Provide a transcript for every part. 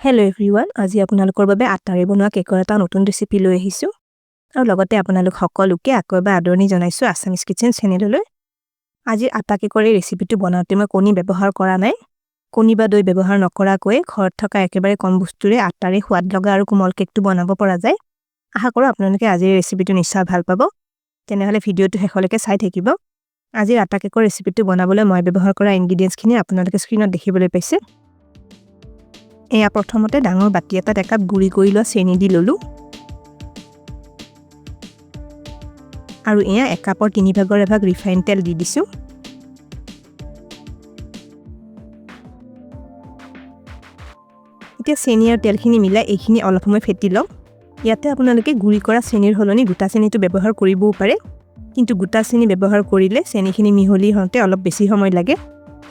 Hello everyone, আজি আপোনালোকৰ বাবে আটাৰে বনোৱা কেকৰ এটা নতুন ৰেচিপি লৈ আহিছো আৰু লগতে আপোনালোক সকলোকে আকৌ এবাৰ আদৰণি জনাইছো আছামিজ কিচেন চেনেললৈ। আজি আটা কেকৰ ৰেচিপিটো বনাওঁতে মই কণী ব্যৱহাৰ কৰা নাই। কণী বা দৈ ব্যৱহাৰ নকৰাকৈ ঘৰত থকা একেবাৰে কম বস্তুৰে আটাৰে সোৱাদ লগা আৰু কোমল কেকটো বনাব পৰা যায়। আশা কৰোঁ আপোনালোকে আজিৰ ৰেচিপিটো নিশ্চয় ভাল পাব। তেনেহলে ভিডিঅ'টো শেষলৈকে চাই থাকিব। আজিৰ আটা কেকৰ ৰেচিপিটো বনাবলৈ মই ব্যৱহাৰ কৰা ইনগ্ৰেডিয়েন্টছখিনি আপোনালোকে স্ক্ৰীনত দেখিবলৈ পাইছে। এয়া প্ৰথমতে ডাঙৰ বাটি এটাত একাপ গুড়ি কৰি লোৱা চেনি দি ললো আৰু এয়া একাপৰ 3/4 এভাগ ৰিফাইন তেল দি দিছো। এতিয়া চেনি আৰু তেলখিনি মিলাই এইখিনি অলপ সময় ফেটি লওঁ। ইয়াতে আপোনালোকে গুড়ি কৰা চেনিৰ হলনি গোটা চেনিটো ব্যৱহাৰ কৰিবও পাৰে, কিন্তু গোটা চেনি ব্যৱহাৰ কৰিলে চেনিখিনি মিহলি হওঁতে অলপ বেছি সময় লাগে,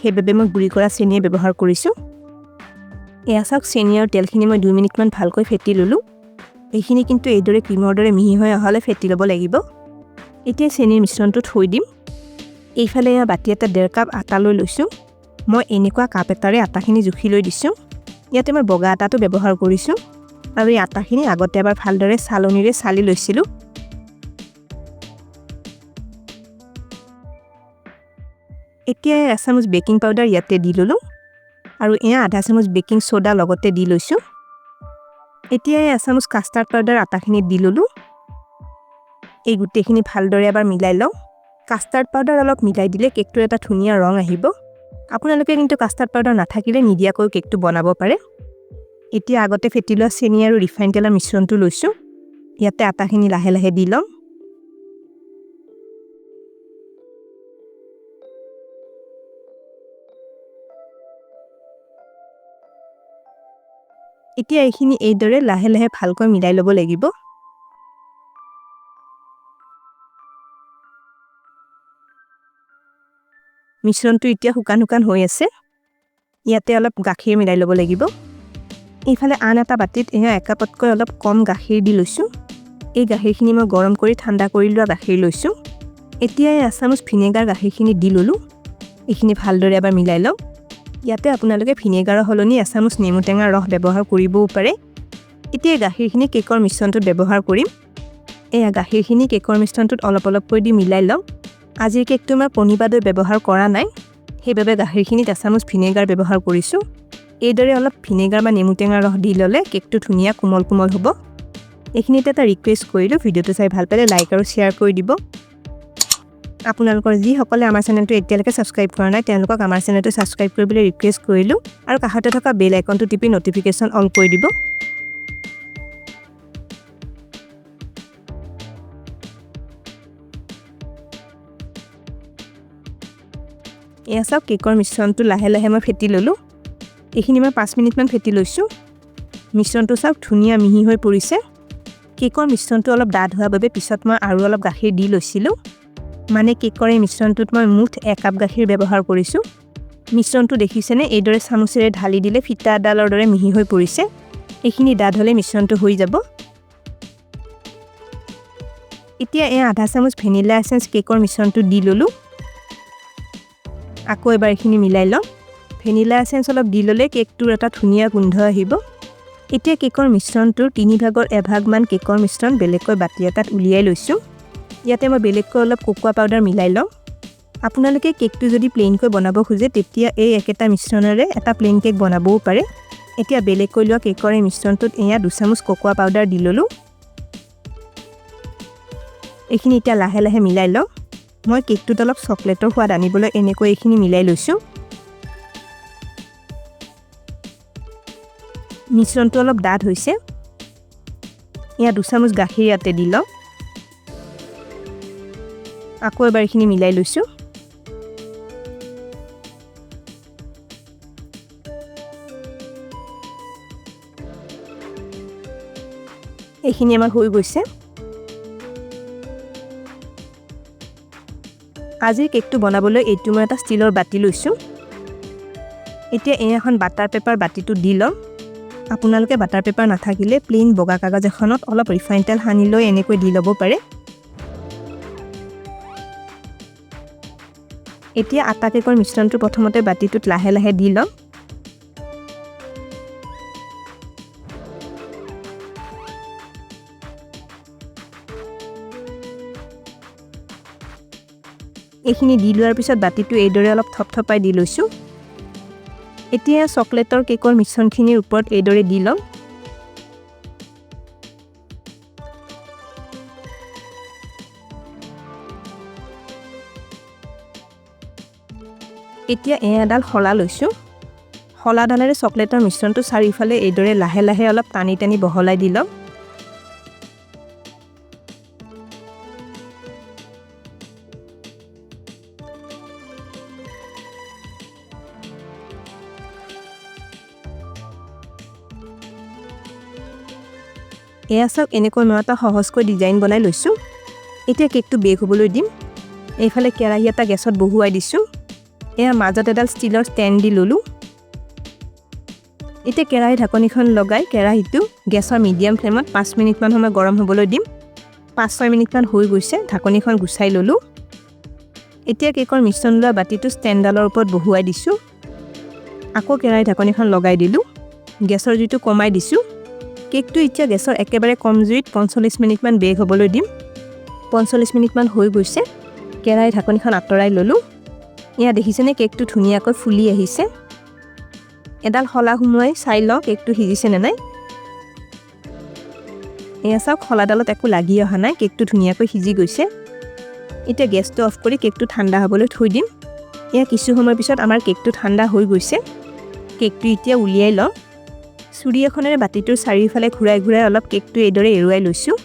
সেইবাবে মই গুড়ি কৰা চেনিয়ে ব্যৱহাৰ কৰিছো। এয়া চাওক চেনি আৰু তেলখিনি মই 2 মিনিটমান ভালকৈ ফেটি ললো। এইখিনি কিন্তু এইদৰে ক্ৰীমৰ দৰে মিহি হৈ অহালে ফেটি ল'ব লাগিব। এতিয়া চেনিৰ মিশ্ৰণটো থৈ দিম। এইফালে এয়া বাটি এটা 1.5 কাপ আটা লৈ লৈছো। মই এনেকুৱা কাপ এটাৰে আটাখিনি জুখি লৈ দিছো। ইয়াতে মই বগা আটাটো ব্যৱহাৰ কৰিছো আৰু এই আটাখিনি আগতে এবাৰ ভালদৰে চালনিৰে চালি লৈছিলো। এতিয়া আছামিজ বেকিং পাউডাৰ ইয়াতে দি ললো আৰু এয়া আধা চামুচ বেকিং সোডা লগতে দি লৈছো। এতিয়া আছামিজ কাষ্টাৰ্ড পাউডাৰ আটাখিনি দি ললো। এই গুটেখিনি ভালদৰে এবাৰ মিলাই লওঁ। কাষ্টাৰ্ড পাউডাৰ অলপ মিলাই দিলে কেকটোৰ এটা ধুনীয়া ৰং আহিব। আপোনালোকে কিন্তু কাষ্টাৰ্ড পাউডাৰ নাথাকিলে নিদিয়াকৈ কেকটো বনাব পাৰে। এতিয়া আগতে ফেটি লোৱা চেনি আৰু ৰিফাইন তেলৰ মিশ্ৰণটো লৈছো। ইয়াতে আটাখিনি লাহে লাহে দি লওঁ। এতিয়া এইখিনি এইদৰে লাহে লাহে ভালকৈ মিলাই ল'ব লাগিব। মিশ্ৰণটো এতিয়া শুকান শুকান হৈ আছে। ইয়াতে অলপ গাখীৰ মিলাই ল'ব লাগিব। এইফালে আন এটা বাটিত এয়া 1 কাপতকৈ অলপ কম গাখীৰ দি লৈছো। এই গাখীৰখিনি মই গৰম কৰি ঠাণ্ডা কৰি লোৱা গাখীৰ লৈছো। এতিয়া আছামিজ ভিনেগাৰ গাখীৰখিনি দি ললো। এইখিনি ভালদৰে এবাৰ মিলাই লওঁ। ইয়াতে আপোনালোকে ভিনেগাৰৰ হলনি আছামিজ নেমু টেঙাৰ ৰস ব্যৱহাৰ কৰিবও পাৰে। এতিয়া গাখীৰখিনি কেকৰ মিশ্ৰণটোত ব্যৱহাৰ কৰিম। এয়া গাখীৰখিনি কেকৰ মিশ্ৰণটোত অলপ অলপকৈ দি মিলাই লওঁ। আজিৰ কেকটো মই কণী বা দৈ ব্যৱহাৰ কৰা নাই, সেইবাবে গাখীৰখিনিত আছামিজ ভিনেগাৰ ব্যৱহাৰ কৰিছো। এইদৰে অলপ ভিনেগাৰ বা নেমু টেঙাৰ ৰস দি ল'লে কেকটো ধুনীয়া কোমল কোমল হ'ব। এইখিনিতে এটা ৰিকুৱেষ্ট কৰিলো, ভিডিঅ'টো চাই ভাল পালে লাইক আৰু শ্বেয়াৰ কৰি দিব। আপোনালোকৰ যিসকলে আমাৰ চেনেলটো এতিয়ালৈকে সাবস্ক্ৰাইব কৰা নাই তেওঁলোকক আমাৰ চেনেলটো সাবস্ক্ৰাইব কৰিবলৈ ৰিকুৱেষ্ট কৰিলো আৰু কাষতে থকা বেল আইকনটো টিপি নটিফিকেশ্যন অন কৰি দিব। এয়া চাওক কেকৰ মিশ্ৰণটো লাহে লাহে মই ফেটি ললো। এইখিনি মই 5 মিনিটমান ফেটি লৈছো। মিশ্ৰণটো চাওক ধুনীয়া মিহি হৈ পৰিছে। কেকৰ মিশ্ৰণটো অলপ ডাঠ হোৱাৰ বাবে পিছত মই আৰু অলপ গাখীৰ দি লৈছিলো। মানে কেকৰ এই মিশ্ৰণটোত মই মুঠ 1 কাপ গাখীৰ ব্যৱহাৰ কৰিছো। মিশ্ৰণটো দেখিছেনে এইদৰে চামুচেৰে ঢালি দিলে ফিটা ডালৰ দৰে মিহি হৈ পৰিছে। এইখিনি ডাঠ হ'লে মিশ্ৰণটো হৈ যাব। এতিয়া এই আধা চামুচ ভেনিলা এসেন্স কেকৰ মিশ্ৰণটো দি ললো। আকৌ এবাৰ এইখিনি মিলাই লওঁ। ভেনিলা এসেন্স অলপ দি ল'লে কেকটোৰ এটা ধুনীয়া গোন্ধ আহিব। এতিয়া কেকৰ মিশ্ৰণটোৰ 3/4 এভাগ মান কেকৰ মিশ্ৰণ বেলেগকৈ বাটি এটাত উলিয়াই লৈছো। ইয়াতে মই বেলেগকৈ অলপ কোকোৱা পাউডাৰ মিলাই লওঁ। আপোনালোকে কেকটো যদি প্লেইনকৈ বনাব খোজে তেতিয়া এই একেটা মিশ্ৰণৰে এটা প্লেইন কেক বনাবও পাৰে। এতিয়া বেলেগকৈ লোৱা কেকৰ এই মিশ্ৰণটোত এয়া 2 চামুচ কোকোৱা পাউডাৰ দি ললো। এইখিনি এতিয়া লাহে লাহে মিলাই লওঁ। মই কেকটোত অলপ চকলেটৰ সোৱাদ আনিবলৈ এনেকৈ এইখিনি মিলাই লৈছো। মিশ্ৰণটো অলপ ডাঠ হৈছে। এয়া 2 চামুচ গাখীৰ ইয়াতে দি লওঁ। আকৌ এবাৰ এইখিনি মিলাই লৈছো। এইখিনি আমাৰ হৈ গৈছে। আজিৰ কেকটো বনাবলৈ এইটো মই এটা ষ্টিলৰ বাটি লৈছো। এতিয়া এখন বাটাৰ পেপাৰ বাটিটো দি লওঁ। আপোনালোকে বাটাৰ পেপাৰ নাথাকিলে প্লেইন বগা কাগজ এখনত অলপ ৰিফাইন তেল সানি লৈ এনেকৈ দি ল'ব পাৰে। এতিয়া আটা কেকৰ মিশ্ৰণটো প্ৰথমতে বাটিটোত লাহে লাহে দি লওঁ। এইখিনি দি লোৱাৰ পিছত বাতিটো এইদৰে অলপ থপথপাই দি লৈছোঁ এতিয়া চকলেটৰ কেকৰ মিশ্ৰণখিনিৰ ওপৰত এইদৰে দি লম এতিয়া এডাল হলা লৈছোঁ হলাডালেৰে চকলেটৰ মিশ্ৰণটো চাৰিওফালে এইদৰে লাহে লাহে অলপ টানি টানি বহলাই দি লম এয়া চাওক এনেকৈ মই এটা সহজকৈ ডিজাইন বনাই লৈছোঁ এতিয়া কেকটো বেক হ'বলৈ দিম এইফালে কেৰাহী এটা গেছত বহুৱাই দিছোঁ এয়া মাজত এডাল ষ্টিলৰ ষ্টেণ্ড দি ল'লোঁ এতিয়া কেৰাহী ঢাকনিখন লগাই কেৰাহীটো গেছৰ মিডিয়াম ফ্লেমত 5 মিনিটমান সময় গৰম হ'বলৈ দিম 5-6 মিনিটমান হৈ গৈছে ঢাকনিখন গুচাই ল'লোঁ এতিয়া কেকৰ মিশ্ৰণ লোৱা বাতিটো ষ্টেণ্ডডালৰ ওপৰত বহুৱাই দিছোঁ আকৌ কেৰাহী ঢাকনিখন লগাই দিলোঁ গেছৰ জুইটো কমাই দিছোঁ কেকটো এতিয়া গেছৰ একেবাৰে কম জুইত 45 মিনিটমান বেক হ'বলৈ দিম 45 মিনিটমান হৈ গৈছে কেৰাহী ঢাকনিখন আঁতৰাই ল'লোঁ এয়া দেখিছেনে কেকটো ধুনীয়াকৈ ফুলি আহিছে এডাল হলা সুমুৱাই চাই লওঁ কেকটো সিজিছে নে নাই এয়া চাওক হলাডালত একো লাগি অহা নাই কেকটো ধুনীয়াকৈ সিজি গৈছে এতিয়া গেছটো অফ কৰি কেকটো ঠাণ্ডা হ'বলৈ থৈ দিম এয়া কিছু সময়ৰ পিছত আমাৰ কেকটো ঠাণ্ডা হৈ গৈছে কেকটো এতিয়া উলিয়াই লওঁ চুৰি এখনেৰে বাতিটোৰ চাৰিওফালে ঘূৰাই ঘূৰাই অলপ কেকটো এইদৰে এৰুৱাই লৈছোঁ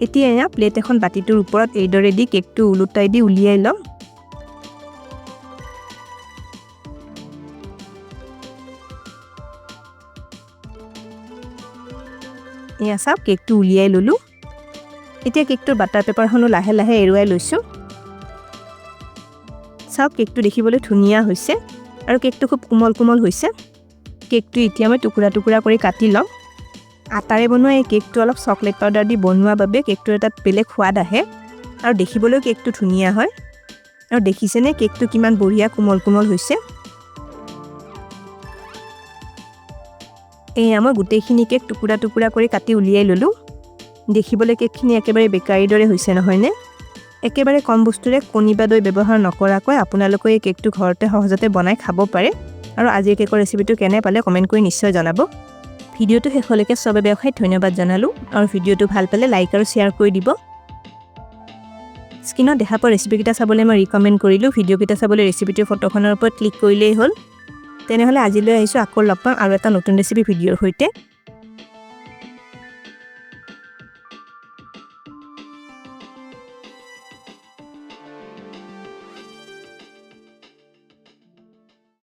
এতিয়া এয়া প্লেট এখন বাতিটোৰ ওপৰত এইদৰে দি কেকটো উলুটাই দি উলিয়াই লওঁ এয়া চাওক কেকটো উলিয়াই ল'লোঁ এতিয়া কেকটোৰ বাটাৰ পেপাৰখনো লাহে লাহে এৰুৱাই লৈছোঁ চাওক কেকটো দেখিবলৈ ধুনীয়া হৈছে আৰু কেকটো খুব কোমল কোমল হৈছে কেকটো এতিয়া মই টুকুৰা টুকুৰা কৰি কাটি লওঁ আটাৰে বনোৱা এই কেকটো অলপ চকলেট পাউডাৰ দি বনোৱা বাবে কেকটোৰ এটা বেলেগ সোৱাদ আহে আৰু দেখিবলৈ কেকটো ধুনীয়া হয় আৰু দেখিছেনে কেকটো কিমান বঢ়িয়া কোমল কোমল হৈছে এয়া মই গোটেইখিনি কেক টুকুৰা টুকুৰা কৰি কাটি উলিয়াই ল'লোঁ দেখিবলৈ কেকখিনি একেবাৰে বেকাৰীৰ দৰে হৈছে নহয়নে একেবাৰে কম বস্তুৰে কণী বা দৈ ব্যৱহাৰ নকৰাকৈ আপোনালোকে এই কেকটো ঘৰতে সহজতে বনাই খাব পাৰে আৰু আজিৰ কেকৰ ৰেচিপিটো কেনে পালে কমেণ্ট কৰি নিশ্চয় জনাব ভিডিঅ'টো শেষলৈকে চবে বেখাই ধন্যবাদ জনালোঁ আৰু ভিডিঅ'টো ভাল পালে লাইক আৰু শ্বেয়াৰ কৰি দিব স্ক্ৰীনত দেখা পোৱা ৰেচিপিকেইটা চাবলৈ মই ৰিকমেণ্ড কৰিলোঁ ভিডিঅ'কেইটা চাবলৈ ৰেচিপিটোৰ ফটোখনৰ ওপৰত ক্লিক কৰিলেই হ'ল তেনেহ'লে আজিলৈ আহিছোঁ আকৌ লগ পাম আৰু এটা নতুন ৰেচিপি ভিডিঅ'ৰ সৈতে